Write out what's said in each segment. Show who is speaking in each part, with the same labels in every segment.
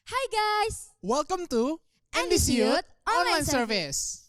Speaker 1: Hai guys,
Speaker 2: Welcome to
Speaker 1: NDC Youth Online
Speaker 2: Service.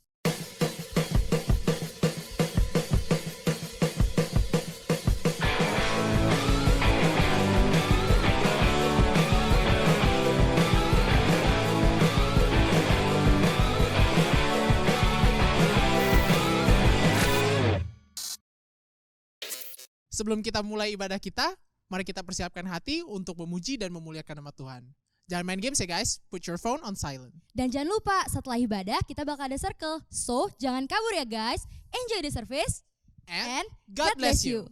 Speaker 2: Sebelum kita mulai ibadah kita, mari kita persiapkan hati untuk memuji dan memuliakan nama Tuhan. Jangan main games ya guys, put your phone on silent.
Speaker 1: dan jangan lupa setelah ibadah kita bakal ada circle. So, jangan kabur ya guys. Enjoy the service and
Speaker 2: God bless you.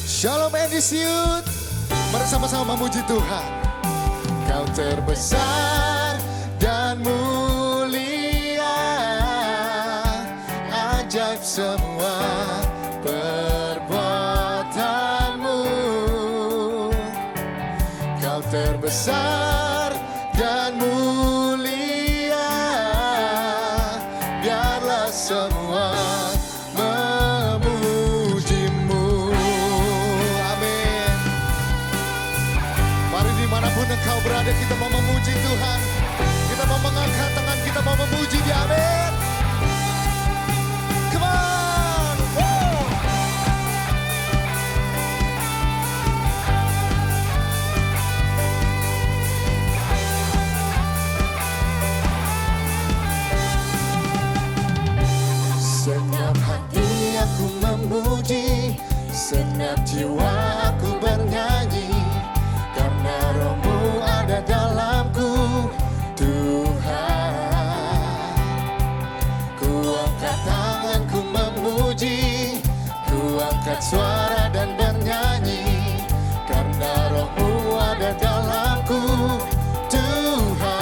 Speaker 3: Shalom NDC Youth, mari sama-sama memuji Tuhan. Kau terbesar dan mulia, ajaib semua perbuatanmu. Kau terbesar dan mulia, biarlah semua memujimu. Amin. Mari dimanapun engkau berada, kita mau memuji Tuhan. Kita mau mengangkat tangan, kita mau memuji Dia. Amin. Come on. Woo. Segenap hati aku memuji, segenap jiwa aku bernyanyi, karena Roh-Mu ada dalamku, Tuhan. Ku angkat tanganku memuji, ku angkat suara dan bernyanyi, karena Roh-Mu ada dalamku, Tuhan.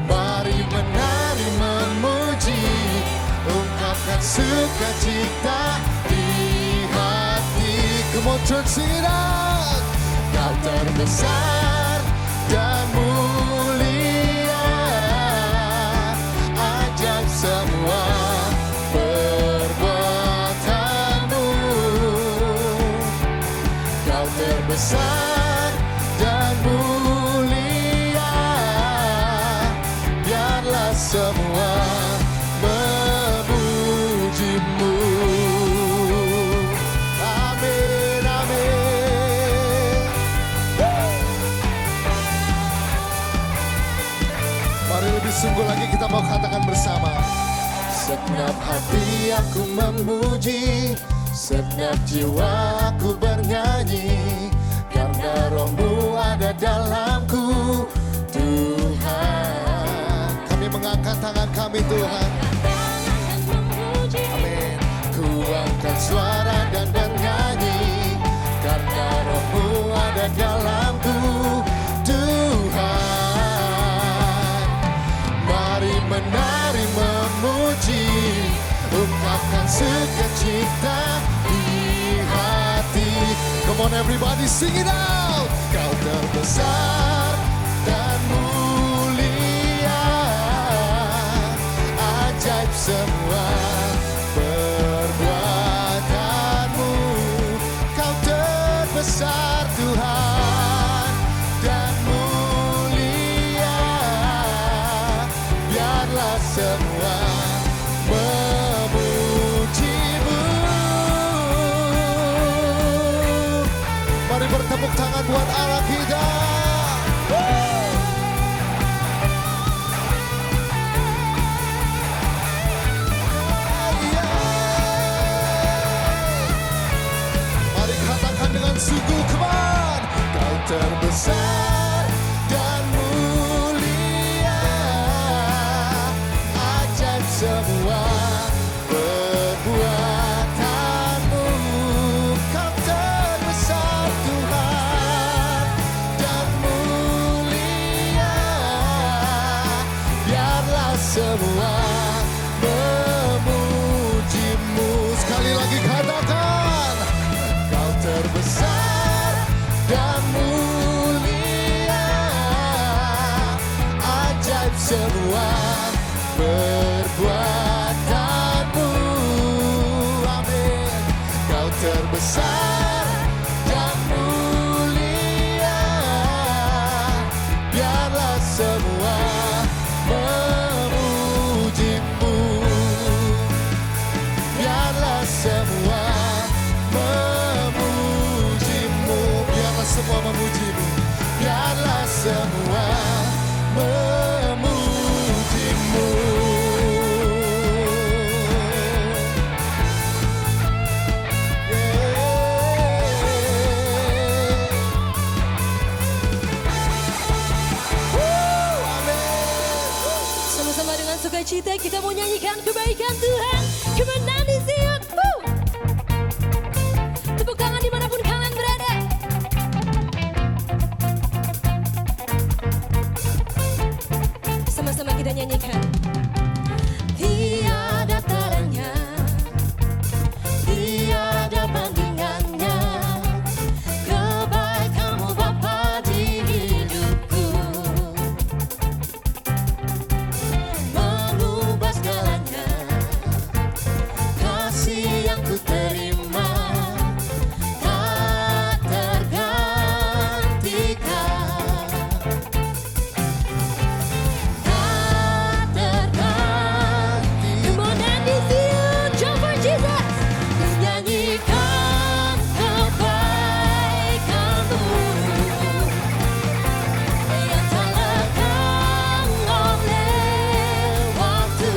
Speaker 3: Mari menari memuji, ungkapkan sukacita di hati. Come on church, sing it out. Kau terbesar dan mulia, ajaib semua perbuatanmu. Kau terbesar dan mulia, biarlah semua memujimu. Amin, amin. Mari lebih sungguh lagi kita mau katakan bersama. Segenap hati aku memuji, segenap jiwa aku bernyanyi, karena Roh-Mu ada dalamku, Tuhan. Kami mengangkat tangan kami, Tuhan. Amin. Ku angkat suara dan bernyanyi, karena Roh-Mu ada dalamku, Tuhan. Mari menari memuji, ungkapkan sukacita di hati. Come on everybody, sing it out. Kau terbesar dan mulia, ajaib semua perbuatanmu. Kau terbesar Tuhan dan mulia, biarlah semua memujimu. Mari bertepuk tangan buat Allah kita. Mari katakan dengan sungguh, come on. Kau terbesar dan mulia, ajaib semua perbuatanmu. Kau terbesar Tuhan dan mulia, biarlah semua memujimu. Sekali lagi katakan, kau terbesar dan mulia, ajaib semua perbuatanmu. Amin. Kau terbesar dan mulia,
Speaker 1: kita mau nyanyikan kebaikan Tuhan, kemenangan di Zion. Tepuk tangan dimanapun kalian berada. Sama-sama kita nyanyikan. Tiada taranya, tiada bandingannya, kebaikan-Mu Bapa di hidupku, mengubah segalanya, kasih yang ku terima tak tergantikan, tak terganti. Kemenangan di Zion, jump for Jesus. Menyanyikan kebaikan-Mu yang tak lekang oleh waktu,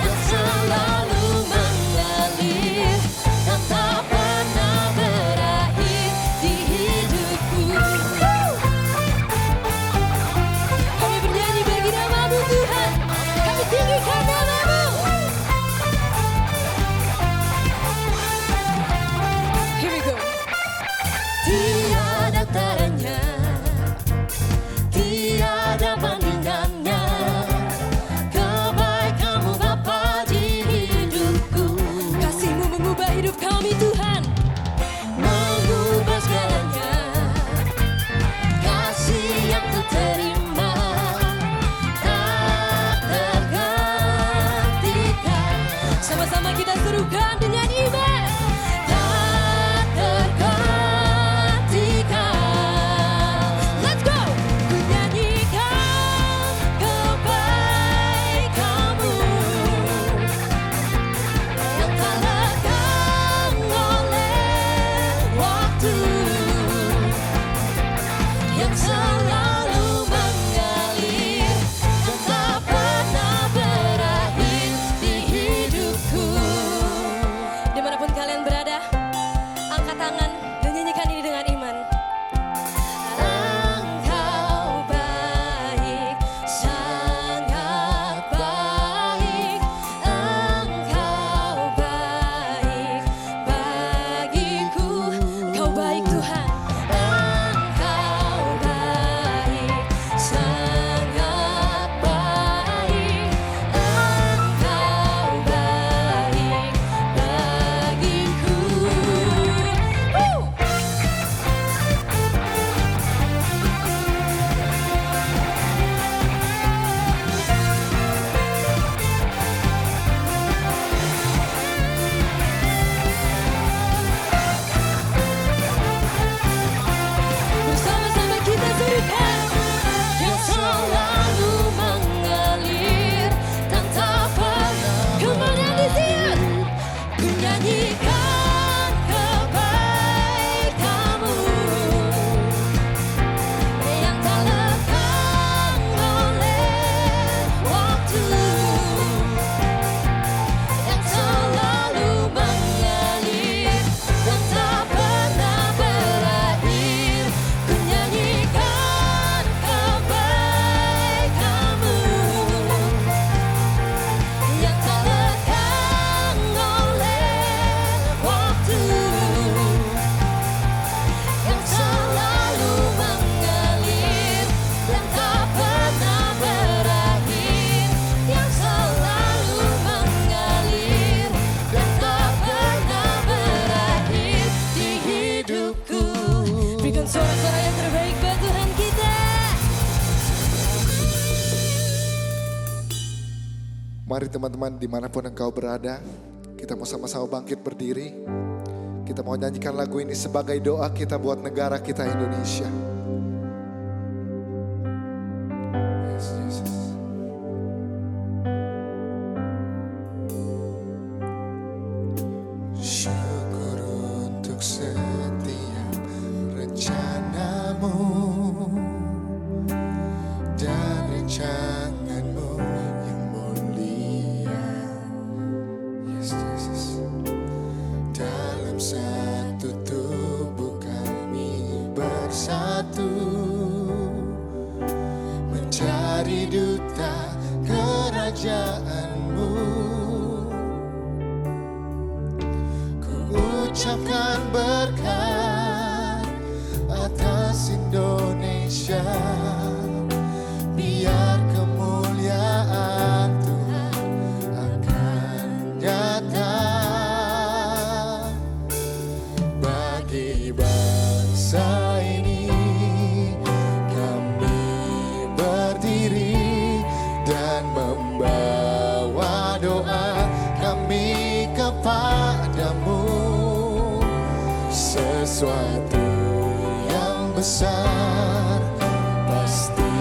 Speaker 1: yang selalu mengalir dan tak pernah berakhir di hidupku. Kami bernyanyi bagi nama-Mu Tuhan, kami tinggikan nama-Mu. Here we go. Tiada taranya, tiada bandingannya, kebaikan-Mu Bapa di hidupku, kasih-Mu mengubah hidup kami Tuhan, mengubah segalanya, kasih yang ku terima tak tergantikan. Sama-sama kita serukan dengan iman. Tak tergantikan. Let's go. Ku nyanyikan kebaikan-Mu yang tak lekang oleh waktu, yang selalu mengalir dan tak pernah berakhir di hidupku. Dimanapun kalian berada, angkat tangan dan nyanyikan ini dengan iman. Engkau baik, sangat baik. Engkau baik bagiku. Engkau baik Tuhan. Engkau baik, sangat baik. Engkau baik bagiku. Bersama-sama kita serukan, yang selalu mengalir dan tak pernah. Kemenangan di Zion. Ku nyanyikan kebaikan-Mu yang tak lekang oleh waktu, yang selalu mengalir dan tak pernah berakhir. Ku nyanyikan kebaikan-Mu yang tak lekang oleh waktu, yang selalu mengalir dan tak pernah berakhir, yang selalu mengalir dan tak pernah berakhir di hidupku. Berikan suara-suara yang terbaik buat Tuhan kita.
Speaker 3: Mari teman-teman dimanapun engkau berada, kita mau sama-sama bangkit berdiri. Kita mau nyanyikan lagu ini sebagai doa kita buat negara kita Indonesia. Yes, Jesus. Syukur untuk setiap rencana-Mu dan rancangan-Mu yang mulia. Yes, Jesus. Dalam satu tubuh kami bersatu, mencari duta ucapkan berkat atas Indonesia. Biar kemuliaan Tuhan akan nyata bagi bangsa ini. Kami berdiri dan membawa doa kami kepadamu. Sesuatu yang besar pasti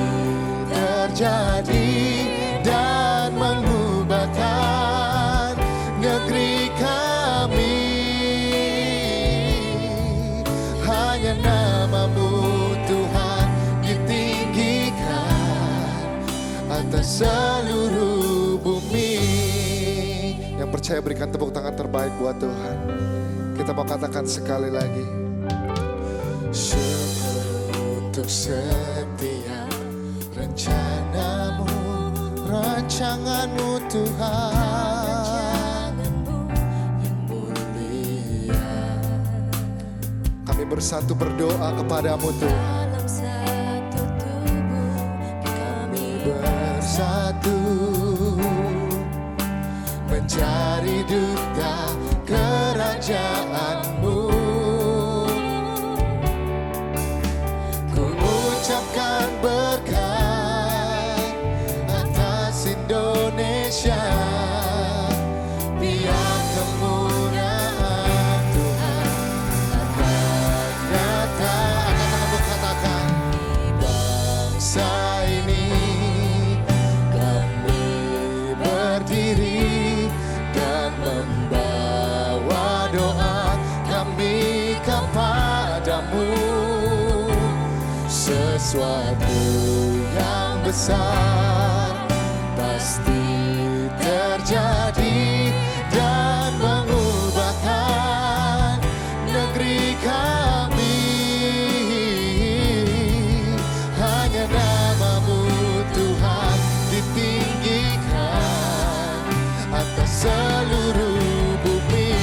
Speaker 3: terjadi dan mengubahkan negeri kami. Hanya nama-Mu Tuhan ditinggikan atas seluruh bumi. Yang percaya berikan tepuk tangan terbaik buat Tuhan. Kita mau katakan sekali lagi. Syukur untuk setiap rencana-Mu, rancangan-Mu Tuhan yang mulia. Kami bersatu berdoa kepadamu Tuhan.
Speaker 4: Dalam satu tubuh kami
Speaker 3: Bersatu mencari duta kerajaan-Mu. Ku ucapkan berkat atas Indonesia. Biar kemuliaan Tuhan akan nyata. Angkat tanganmu, katakan bangsa ini. Kami berdiri dan membawa doa kami kepadamu. Sesuatu yang besar pasti terjadi dan mengubahkan negeri kami. Hanya nama-Mu Tuhan ditinggikan atas seluruh bumi.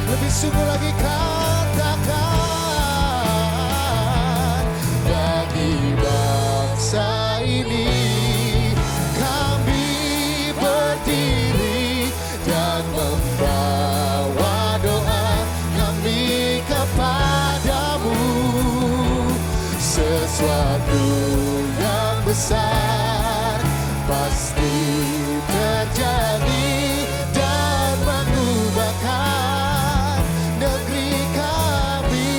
Speaker 3: Lebih sungguh lagi katakan bagi bangsa ini. Kami berdiri dan membawa doa kami kepadamu. Sesuatu yang besar pasti terjadi dan mengubahkan negeri kami.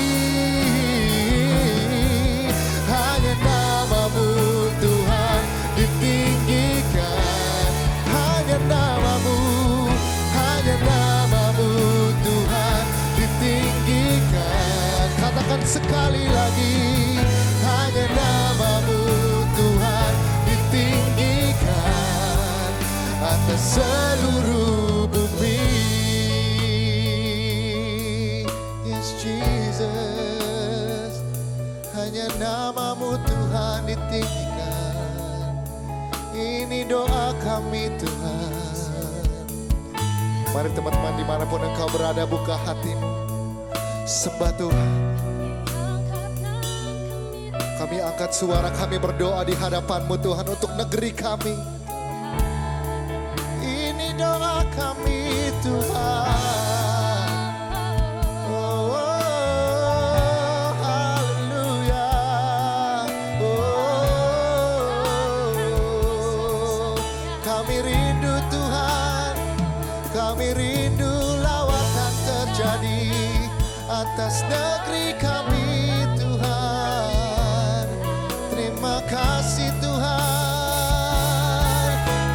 Speaker 3: Hanya nama-Mu Tuhan ditinggikan. Hanya nama-Mu Tuhan ditinggikan. Katakan sekali lagi. Hanya nama-Mu Tuhan ditinggikan atas seluruh bumi. Yes Jesus, hanya nama-Mu Tuhan ditinggikan. Ini doa kami Tuhan. Mari teman-teman dimanapun engkau berada, buka hatimu, sembah Tuhan. Kami angkat suara, kami berdoa di hadapan-Mu Tuhan untuk negeri kami. Ini doa kami Tuhan. Oh, haleluya. Kami rindu Tuhan. Kami rindu lawatan terjadi atas negeri kami Tuhan. Terima kasih Tuhan.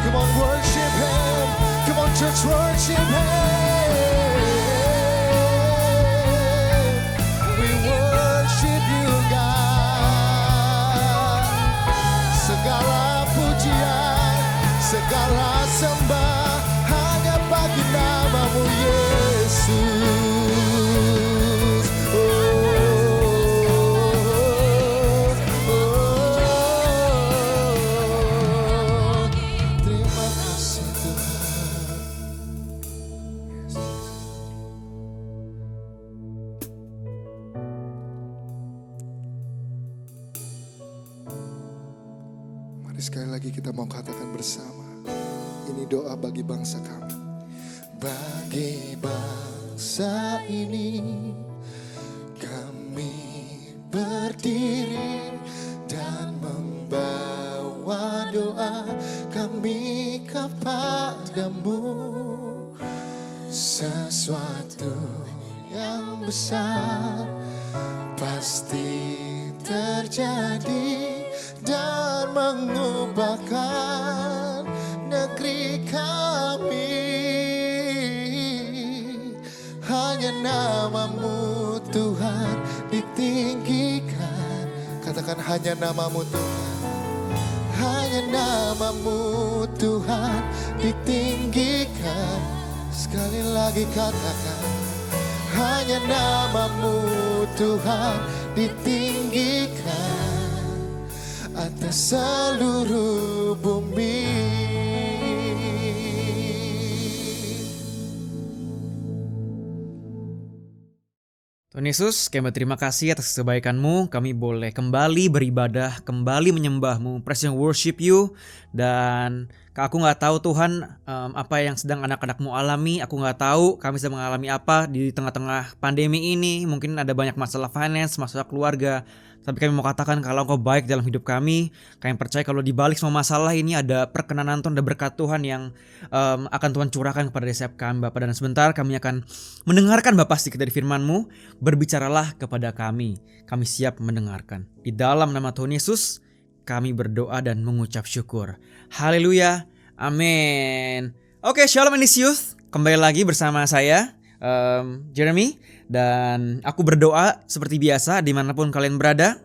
Speaker 3: Come on, worship Him. Come on, church, worship Him. We worship You God. Segala pujian, segala sembah hanya bagi nama-Mu Yesus. Oh. sekali lagi kita mau katakan bersama. Ini doa bagi bangsa kami. Bagi bangsa ini kami berdiri dan membawa doa kami kepadamu. Sesuatu yang besar pasti terjadi dan mengubahkan negeri kami. Hanya namamu Tuhan ditinggikan. Katakan hanya namamu Tuhan. Hanya namamu Tuhan ditinggikan. Sekali lagi katakan, hanya namamu Tuhan ditinggikan atas seluruh bumi.
Speaker 5: Tuhan Yesus, kami berterima kasih atas kebaikan-Mu. Kami boleh kembali beribadah, kembali menyembah-Mu, praise and worship You. Dan aku gak tahu Tuhan apa yang sedang anak-anak-Mu alami. Aku gak tahu kami sedang mengalami apa di tengah-tengah pandemi ini. Mungkin ada banyak masalah finance, masalah keluarga. Tapi kami mau katakan kalau Engkau baik dalam hidup kami. Kami percaya kalau dibalik semua masalah ini ada perkenanan Tuhan, ada berkat Tuhan yang akan Tuhan curahkan kepada setiap kami Bapak. Dan sebentar kami akan mendengarkan Bapak sedikit dari firman-Mu. Berbicaralah kepada kami. Kami siap mendengarkan. Di dalam nama Tuhan Yesus kami berdoa dan mengucap syukur. Haleluya. Amin. Oke, Shalom Enis Youth. Kembali lagi bersama saya Jeremy. Dan aku berdoa seperti biasa dimanapun kalian berada,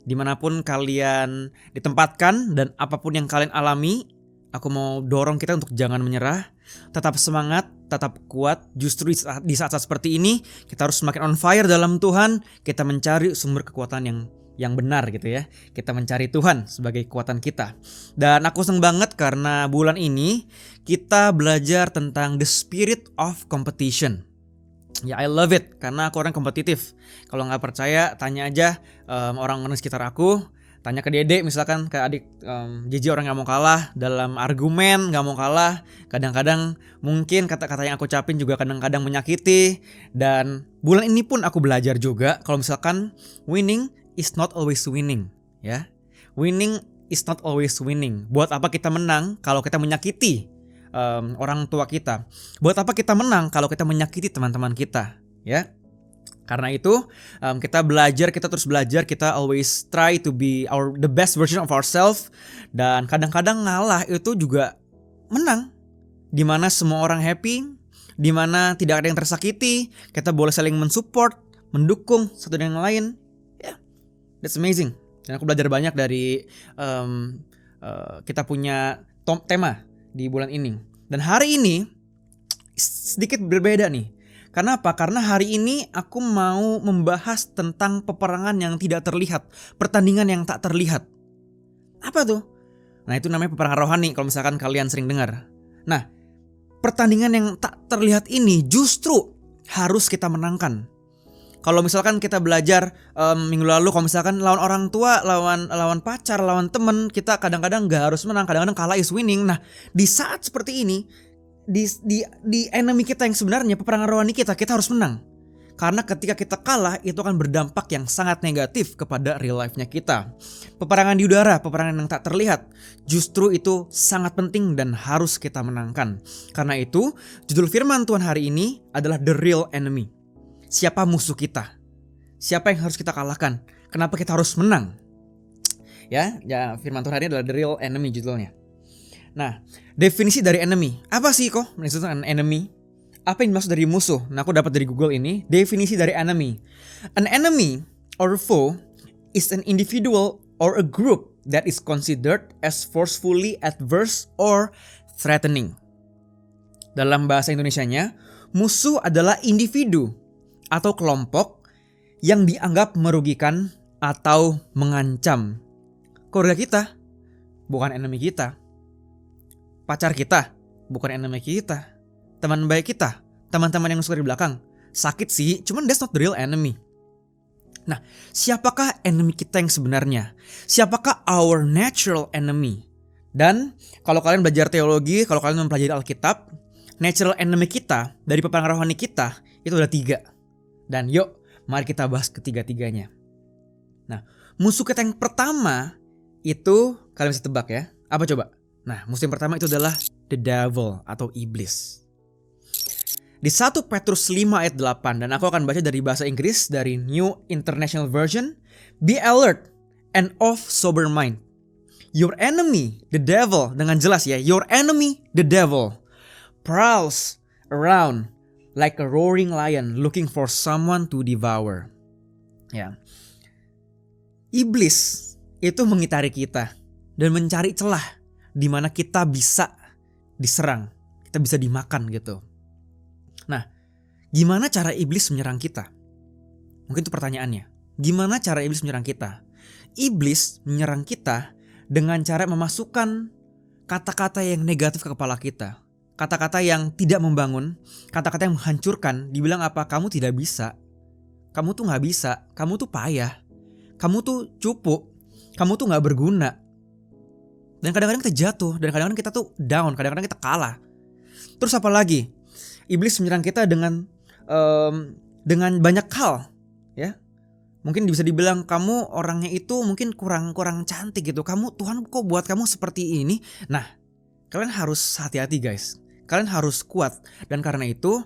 Speaker 5: dimanapun kalian ditempatkan, dan apapun yang kalian alami. Aku mau dorong kita untuk jangan menyerah, tetap semangat, tetap kuat. Justru di saat-saat seperti ini kita harus semakin on fire dalam Tuhan. Kita mencari sumber kekuatan yang benar gitu ya. Kita mencari Tuhan sebagai kekuatan kita. Dan aku senang banget karena bulan ini kita belajar tentang the spirit of competition. Ya, I love it karena aku orang kompetitif. Kalau nggak percaya tanya aja orang-orang sekitar aku. Tanya ke Dede misalkan, ke adik Jiji, orang nggak mau kalah dalam argumen, nggak mau kalah. Kadang-kadang mungkin kata-kata yang aku ucapin juga kadang-kadang menyakiti. Dan bulan ini pun aku belajar juga kalau misalkan winning is not always winning, ya. Winning is not always winning. Buat apa kita menang kalau kita menyakiti orang tua kita? Buat apa kita menang kalau kita menyakiti teman-teman kita, ya? Karena itu kita belajar, kita terus belajar, kita always try to be the best version of ourselves. Dan kadang-kadang ngalah itu juga menang, dimana semua orang happy, dimana tidak ada yang tersakiti. Kita boleh saling mensupport, mendukung satu dengan yang lain. Yeah, that's amazing. Dan aku belajar banyak dari kita punya tema di bulan ini. Dan hari ini sedikit berbeda nih. Karena apa? Karena hari ini aku mau membahas tentang peperangan yang tidak terlihat, pertandingan yang tak terlihat. Apa tuh? Nah, itu namanya peperangan rohani kalau misalkan kalian sering dengar. Nah, pertandingan yang tak terlihat ini justru harus kita menangkan. Kalau misalkan kita belajar minggu lalu, kalau misalkan lawan orang tua, lawan pacar, lawan temen, kita kadang-kadang gak harus menang, kadang-kadang kalah is winning. Nah, di saat seperti ini, di enemy kita yang sebenarnya, peperangan rohani kita harus menang. Karena ketika kita kalah, itu akan berdampak yang sangat negatif kepada real life-nya kita. Peperangan di udara, peperangan yang tak terlihat, justru itu sangat penting dan harus kita menangkan. Karena itu, judul firman Tuhan hari ini adalah The Real Enemy. Siapa musuh kita? Siapa yang harus kita kalahkan? Kenapa kita harus menang? Ya, firman Tuhan hari ini adalah The Real Enemy judulnya. Nah, definisi dari enemy. Apa sih kok maksudnya enemy? Apa yang dimaksud dari musuh? Nah, aku dapat dari Google ini, definisi dari enemy. An enemy or foe is an individual or a group that is considered as forcefully adverse or threatening. Dalam bahasa Indonesianya, musuh adalah individu atau kelompok yang dianggap merugikan atau mengancam. Keluarga kita bukan enemy kita. Pacar kita bukan enemy kita. Teman baik kita, teman-teman yang suka di belakang, sakit sih, cuman that's not the real enemy. Nah, siapakah enemy kita yang sebenarnya? Siapakah our natural enemy? Dan kalau kalian belajar teologi, kalau kalian mempelajari Alkitab, natural enemy kita dari peperangan rohani kita itu ada 3. Dan yuk, mari kita bahas ketiga-tiganya. Nah, musuh kita yang pertama itu kalian bisa tebak ya. Apa coba? Nah, musuh yang pertama itu adalah the devil atau iblis. Di 1 Petrus 5 ayat 8, dan aku akan baca dari bahasa Inggris dari New International Version. Be alert and of sober mind. Your enemy, the devil, dengan jelas ya, your enemy, the devil, prowls around like a roaring lion looking for someone to devour. Ya. Iblis itu mengitari kita dan mencari celah di mana kita bisa diserang, kita bisa dimakan gitu. Nah, gimana cara iblis menyerang kita? Mungkin itu pertanyaannya. Gimana cara iblis menyerang kita? Iblis menyerang kita dengan cara memasukkan kata-kata yang negatif ke kepala kita. Kata-kata yang tidak membangun, kata-kata yang menghancurkan. Dibilang apa? Kamu tidak bisa. Kamu tuh gak bisa. Kamu tuh payah. Kamu tuh cupu. Kamu tuh gak berguna. Dan kadang-kadang kita jatuh. Dan kadang-kadang kita tuh down. Kadang-kadang kita kalah. Terus apa lagi? Iblis menyerang kita dengan banyak hal, ya. Mungkin bisa dibilang kamu orangnya itu mungkin kurang cantik gitu. Tuhan kok buat kamu seperti ini. Nah, kalian harus hati-hati guys. Kalian harus kuat. Dan karena itu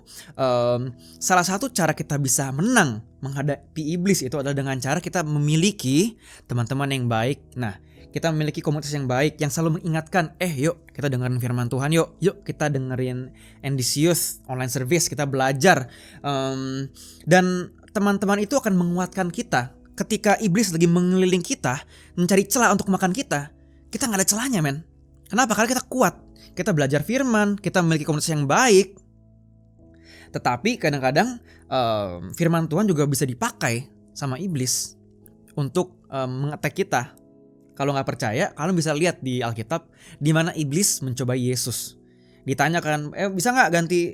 Speaker 5: salah satu cara kita bisa menang menghadapi iblis itu adalah dengan cara kita memiliki teman-teman yang baik. Nah, kita memiliki komunitas yang baik yang selalu mengingatkan, yuk kita dengerin firman Tuhan, yuk kita dengerin NDC Youth online service, kita belajar. Dan teman-teman itu akan menguatkan kita. Ketika iblis lagi mengeliling kita, mencari celah untuk makan kita gak ada celahnya men. Kenapa? Karena kita kuat. Kita belajar firman, kita memiliki komunitas yang baik. Tetapi kadang-kadang firman Tuhan juga bisa dipakai sama iblis untuk mengetek kita. Kalau nggak percaya, kalian bisa lihat di Alkitab di mana iblis mencoba Yesus. Ditanyakan, bisa nggak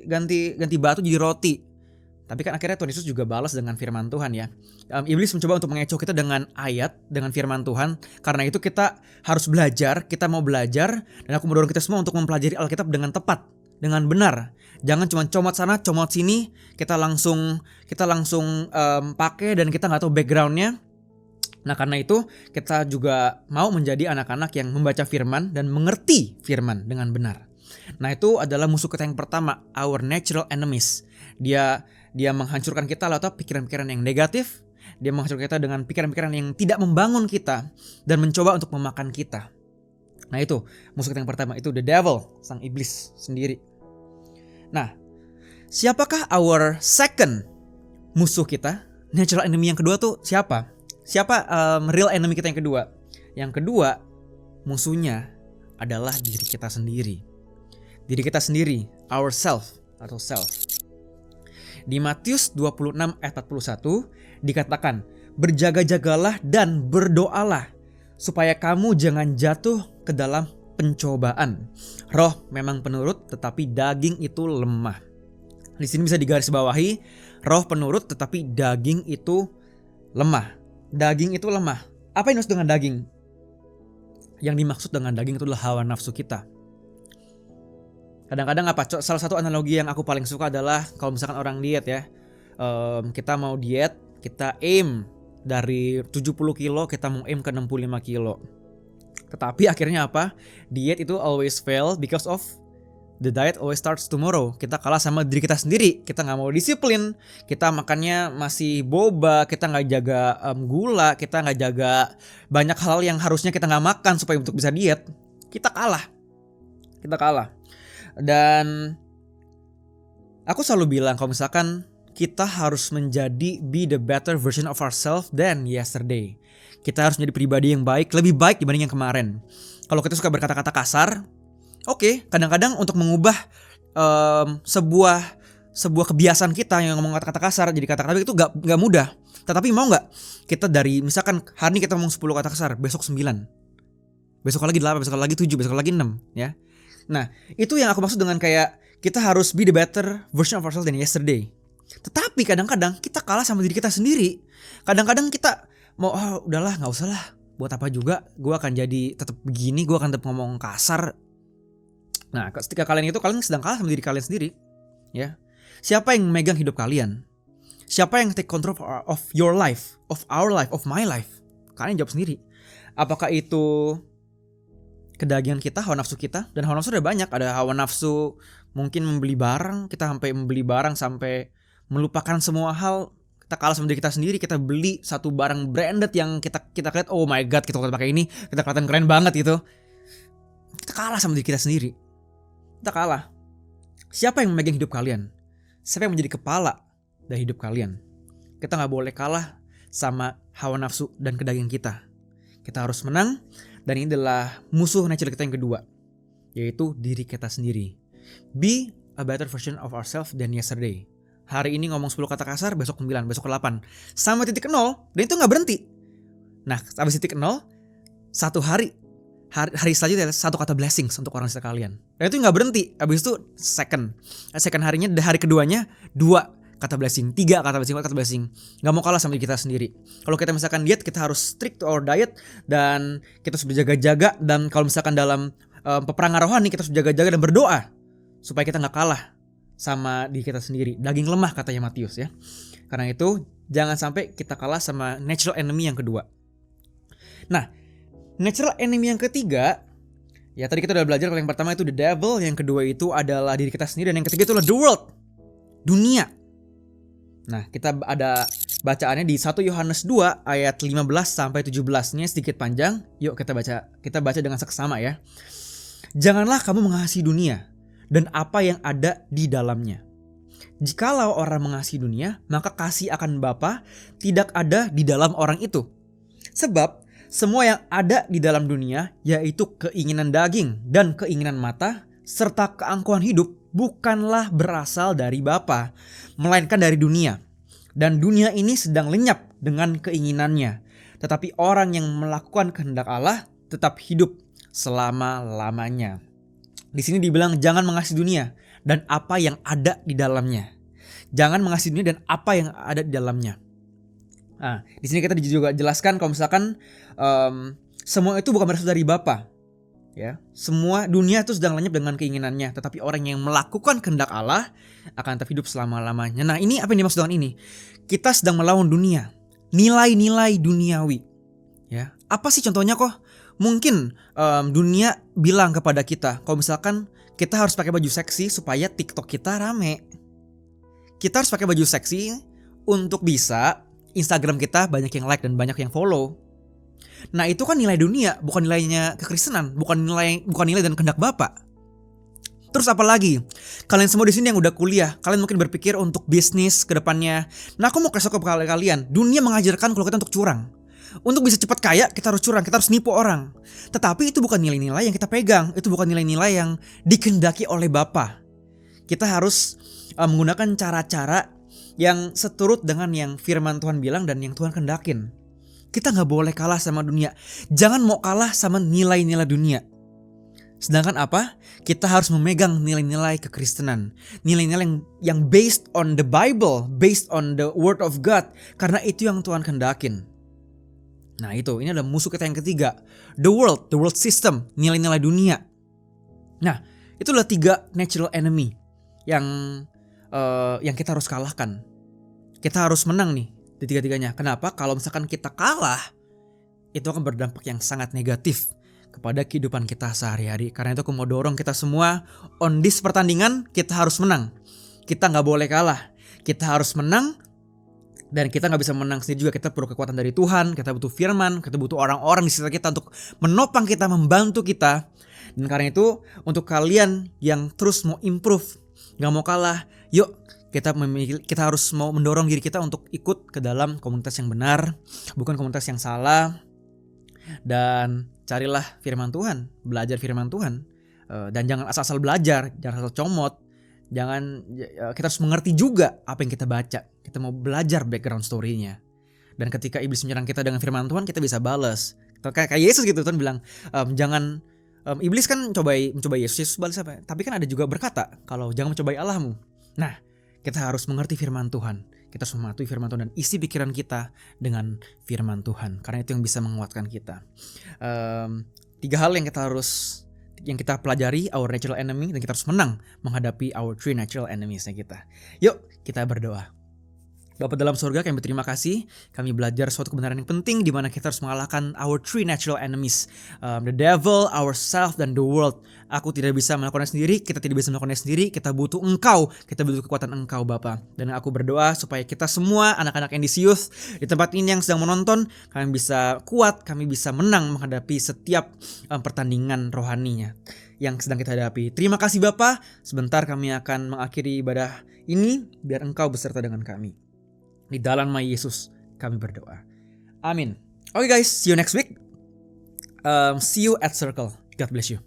Speaker 5: ganti batu jadi roti? Tapi kan akhirnya Tuhan Yesus juga balas dengan firman Tuhan ya. Iblis mencoba untuk mengecoh kita dengan ayat, dengan firman Tuhan. Karena itu kita harus belajar, kita mau belajar. Dan aku mendorong kita semua untuk mempelajari Alkitab dengan tepat, dengan benar. Jangan cuma comot sana, comot sini. Kita langsung pakai dan kita nggak tahu backgroundnya. Nah karena itu kita juga mau menjadi anak-anak yang membaca firman dan mengerti firman dengan benar. Nah itu adalah musuh kita yang pertama, our natural enemies. Dia menghancurkan kita lewat pikiran-pikiran yang negatif. Dia menghancurkan kita dengan pikiran-pikiran yang tidak membangun kita dan mencoba untuk memakan kita. Nah itu musuh kita yang pertama, itu the devil, sang iblis sendiri. Nah siapakah our second musuh kita? Natural enemy yang kedua tuh siapa? Siapa real enemy kita yang kedua? Yang kedua musuhnya adalah diri kita sendiri. Diri kita sendiri, ourself atau self. Di Matius 26 ayat 41 dikatakan, berjaga-jagalah dan berdoalah supaya kamu jangan jatuh ke dalam pencobaan. Roh memang penurut tetapi daging itu lemah. Di sini bisa digarisbawahi, roh penurut tetapi daging itu lemah. Daging itu lemah. Apa yang dimaksud dengan daging? Yang dimaksud dengan daging itu adalah hawa nafsu kita. Kadang-kadang salah satu analogi yang aku paling suka adalah kalau misalkan orang diet ya. Kita mau diet, kita aim dari 70 kilo, kita mau aim ke 65 kilo. Tetapi akhirnya apa? Diet itu always fail because of the diet always starts tomorrow. Kita kalah sama diri kita sendiri. Kita gak mau disiplin. Kita makannya masih boba. Kita gak jaga gula. Kita gak jaga banyak hal yang harusnya kita gak makan supaya untuk bisa diet. Kita kalah. Dan aku selalu bilang kalau misalkan kita harus menjadi be the better version of ourselves than yesterday. Kita harus menjadi pribadi yang baik, lebih baik dibanding yang kemarin. Kalau kita suka berkata-kata kasar, oke, kadang-kadang untuk mengubah sebuah kebiasaan kita yang ngomong kata-kata kasar jadi kata-kata itu gak mudah. Tetapi mau gak kita dari misalkan hari ini kita ngomong 10 kata kasar, besok 9, besok lagi 8, besok lagi 7, besok lagi 6 ya. Nah itu yang aku maksud dengan kayak kita harus be the better version of ourselves than yesterday. Tetapi kadang-kadang kita kalah sama diri kita sendiri. Kadang-kadang kita mau udahlah gak usah lah, buat apa juga gue akan jadi tetap begini, gue akan tetap ngomong kasar. Nah, ketika kalian sedang kalah sama diri kalian sendiri, ya. Siapa yang megang hidup kalian? Siapa yang take control of your life, of our life, of my life? Kalian jawab sendiri. Apakah itu kedagingan kita, hawa nafsu kita? Dan hawa nafsu ada banyak. Ada hawa nafsu mungkin membeli barang, kita sampai membeli barang sampai melupakan semua hal. Kita kalah sama diri kita sendiri, kita beli satu barang branded yang kita lihat, oh my god, kita pakai ini, kita kelihatan keren banget gitu. Kita kalah sama diri kita sendiri. Kita kalah. Siapa yang memegang hidup kalian? Siapa yang menjadi kepala dari hidup kalian? Kita gak boleh kalah sama hawa nafsu dan kedagingan kita. Kita harus menang, dan ini adalah musuh natural kita yang kedua, yaitu diri kita sendiri. Be a better version of ourselves than yesterday. Hari ini ngomong 10 kata kasar, besok 9, besok 8. Sampai titik 0, dan itu gak berhenti. Nah, sampai titik 0, satu hari selanjutnya satu kata blessings untuk orang sekitar kalian. Dan itu gak berhenti. Habis itu second harinya, hari keduanya 2 kata blessing, 3 kata blessing, 4 kata blessing. Gak mau kalah sama diri kita sendiri. Kalau kita misalkan diet, kita harus strict to our diet, dan kita harus berjaga-jaga. Dan kalau misalkan dalam peperangan rohani, kita harus berjaga-jaga dan berdoa supaya kita gak kalah sama diri kita sendiri. Daging lemah katanya Matius ya. Karena itu jangan sampai kita kalah sama natural enemy yang kedua. Nah, natural enemy yang ketiga, ya tadi kita udah belajar. Kalau yang pertama itu the devil, yang kedua itu adalah diri kita sendiri, dan yang ketiga itu adalah the world, dunia. Nah, kita ada bacaannya di 1 Yohanes 2 ayat 15 sampai 17-nya sedikit panjang. Yuk kita baca dengan seksama ya. Janganlah kamu mengasihi dunia dan apa yang ada di dalamnya. Jikalau orang mengasihi dunia, maka kasih akan Bapa tidak ada di dalam orang itu. Sebab semua yang ada di dalam dunia, yaitu keinginan daging dan keinginan mata, serta keangkuhan hidup, bukanlah berasal dari Bapa, melainkan dari dunia. Dan dunia ini sedang lenyap dengan keinginannya. Tetapi orang yang melakukan kehendak Allah tetap hidup selama-lamanya. Di sini dibilang jangan mengasihi dunia dan apa yang ada di dalamnya. Jangan mengasihi dunia dan apa yang ada di dalamnya. Nah, di sini kita juga jelaskan kalau misalkan semua itu bukan berasal dari Bapa. Ya, semua dunia itu sedang lenyap dengan keinginannya, tetapi orang yang melakukan kehendak Allah akan tetap hidup selama-lamanya. Nah, ini apa yang dimaksud dengan ini? Kita sedang melawan dunia, nilai-nilai duniawi. Ya, apa sih contohnya kok? Mungkin dunia bilang kepada kita, kalau misalkan kita harus pakai baju seksi supaya TikTok kita rame. Kita harus pakai baju seksi untuk bisa Instagram kita banyak yang like dan banyak yang follow. Nah, itu kan nilai dunia, bukan nilainya kekristenan, bukan nilai dan kehendak Bapa. Terus apa lagi? Kalian semua di sini yang udah kuliah, kalian mungkin berpikir untuk bisnis ke depannya. Nah, aku mau kasih ke kalian, dunia mengajarkan kalau kita untuk curang. Untuk bisa cepat kaya, kita harus curang, kita harus nipu orang. Tetapi itu bukan nilai-nilai yang kita pegang, itu bukan nilai-nilai yang dikehendaki oleh Bapa. Kita harus menggunakan cara-cara yang seturut dengan yang firman Tuhan bilang dan yang Tuhan kehendakin. Kita gak boleh kalah sama dunia. Jangan mau kalah sama nilai-nilai dunia. Sedangkan apa? Kita harus memegang nilai-nilai kekristenan. Nilai-nilai yang based on the Bible, based on the word of God. Karena itu yang Tuhan kehendakin. Nah itu, ini adalah musuh kita yang ketiga. The world system, nilai-nilai dunia. Nah, itu adalah 3 natural enemy yang kita harus kalahkan. Kita harus menang nih di 3-tiganya. Kenapa? Kalau misalkan kita kalah, itu akan berdampak yang sangat negatif kepada kehidupan kita sehari-hari. Karena itu aku mau dorong kita semua on this pertandingan, kita harus menang. Kita gak boleh kalah. Kita harus menang. Dan kita gak bisa menang sendiri juga. Kita perlu kekuatan dari Tuhan. Kita butuh firman. Kita butuh orang-orang di sekitar kita untuk menopang kita, membantu kita. Dan karena itu untuk kalian yang terus mau improve, gak mau kalah, yuk kita harus mau mendorong diri kita untuk ikut ke dalam komunitas yang benar, bukan komunitas yang salah. Dan carilah firman Tuhan, belajar firman Tuhan. Dan jangan asal-asal belajar, jangan asal comot. Kita harus mengerti juga apa yang kita baca. Kita mau belajar background story-nya. Dan ketika iblis menyerang kita dengan firman Tuhan, kita bisa balas. Kayak Yesus gitu, Tuhan bilang, jangan iblis kan mencobai Yesus balas apa? Tapi kan ada juga berkata, kalau jangan mencobai Allahmu. Nah, kita harus mengerti firman Tuhan. kita harus mematuhi firman Tuhan dan isi pikiran kita dengan firman Tuhan. Karena itu yang bisa menguatkan kita. 3 hal yang kita pelajari, our natural enemy, dan kita harus menang menghadapi our 3 natural enemies-nya kita. Yuk, kita berdoa. Bapa dalam surga, kami berterima kasih. Kami belajar suatu kebenaran yang penting di mana kita harus mengalahkan our 3 natural enemies. The devil, ourselves, dan the world. Aku tidak bisa melakukannya sendiri, kita tidak bisa melakukannya sendiri. Kita butuh Engkau, kita butuh kekuatan Engkau Bapa. Dan aku berdoa supaya kita semua anak-anak NDC Youth di tempat ini yang sedang menonton, kami bisa kuat, kami bisa menang menghadapi setiap pertandingan rohaninya yang sedang kita hadapi. Terima kasih Bapa. Sebentar kami akan mengakhiri ibadah ini, biar Engkau beserta dengan kami. Di dalam nama Yesus kami berdoa. Amin. Okay guys, see you next week. See you at Circle. God bless you.